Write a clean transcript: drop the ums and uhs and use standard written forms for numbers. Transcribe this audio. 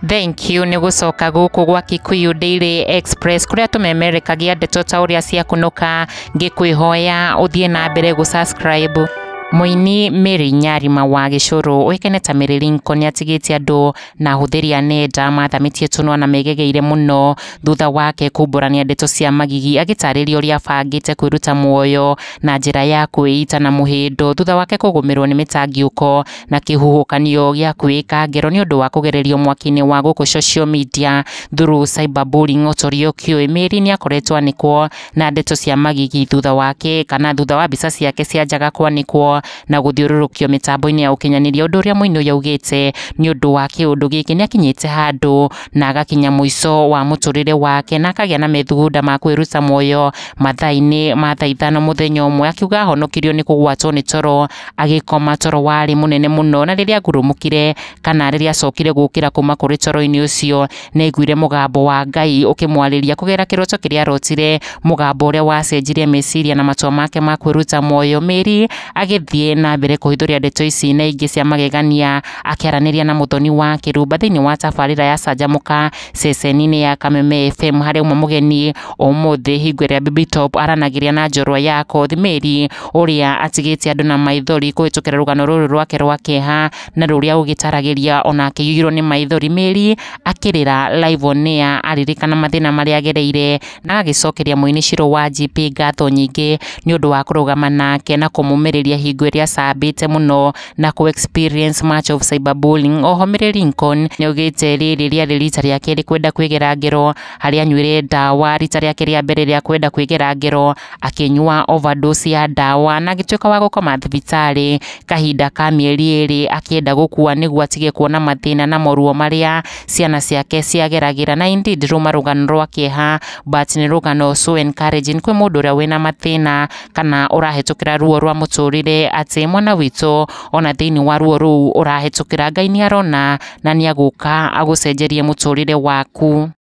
Thank you nĩ gũcoka gũkũ gwa Kikuyu Daily Express kuria tũmemerekagia ndeto ta ũrĩa cia kunuka ngĩkwĩhoya ũthiĩ na mbere gũ subscribe. Mũini Mary Nyarima wa Gĩcũrũ ũĩkaine ta Mary Lincoln nĩatigĩte andũ na hũthĩri a nenda mathamĩtie tũnua na megegeire mũno thutha wake kumbũrania ndeto cia magigi agĩtarĩria ũrĩa abangĩte kwĩruta muoyo na njĩra ya kwĩita na mũhĩndo thutha wake kũgũmĩrwo nĩ mĩtangĩũko na kĩhuhũkanio gĩa kwĩka ngero nĩ ũndũ wa kũgererio mwaki-inĩ wa gũkũ social media through cyberbullying. Ũtoria ũkĩũĩ Mary nĩakoretwo anĩkwo na ndeto cia magigi thutha wa mbica ciake cianjaga kwanĩkwo na gũthiũrũrũkio mĩtambo-inĩ ya ũkinyanĩria, ũndũ ũrĩa mũini ũyũ augĩte nĩ ũndũ wa kĩũndũ gĩkĩ nĩakinyĩte handũ na agakinya mũico wa mũtũrĩre wake na akagĩa na methugunda ma kwĩruta muoyo mathaa-inĩ ma thaa ithano mũthenya ũmwe, akiuga ahonokirio nĩ kũgwatwo nĩ toro agĩkoma toro warĩ mũnene mũno, na rĩrĩa agurumũkire kana rĩrĩa acokire gũkĩra kuma kũrĩ toro-inĩ ũcio nĩaiguire mũgambo wa Ngai ũkĩmwarĩria kũgerera kĩroto kĩrĩa arotire, mũgambo ũrĩa wacenjirie meciria na matua make ma kwĩruta muoyo. Mary agĩthiĩ na mbere kũhithũria ndeto ici na ingĩ cia magegania akĩaranĩria na mũthoni wa Kĩrumba thĩinĩ wa tabarĩra ya Canjamũka ceceni-inĩ ya Kameme FM, harĩ uma mũgeni ũmũthĩ hingo ĩrĩa Bibi Top aranagĩria na njorua ya Kothi. Mary ũrĩa atigĩte andũ na maithori kũhĩtũkĩra rũgano rũrũ rwake rwa kĩeha na rũrĩa ũgĩtaragĩria ona akĩiyũirwo nĩ maithori, Mary akĩrĩra live on air aririkana mathĩna marĩa agereire na agĩcokeria mũini Shirũ wa GP ngatho nyingĩ nĩ ũndũ wa kũrũgama nake na kũmũmĩrĩria hingo ĩrĩa acambĩte mũno na experience much of cyberbullying. Oho Mary Lincoln nĩaugĩte rĩrĩ rĩarĩ rita rĩa kerĩ kwenda kwĩgera ngero, harĩa anyuire ndawa rita rĩake rĩa mbere rĩa kwenda kwĩgera ngero akĩnyua overdose ya ndawa na agĩtuĩka wa gũkoma thibitarĩ kahinda ka mĩeri ĩrĩ akĩenda gũkua nĩguo atige kuona mathĩna na moruo marĩa ciana ciake ciageragĩra. Na indeed rũma rũgano rwa kĩeha but nĩ rũgano so encouraging kwĩ mũndũ ũrĩa wĩna mathĩna kana ũrahĩtũkĩra ruo rwa mũtũrĩre, atĩ mwana witũ ona thĩinĩ wa ruo rũu ũrahĩtũkĩra Ngai nĩarona na nĩagũka agũcenjerie mũtũrĩre waku.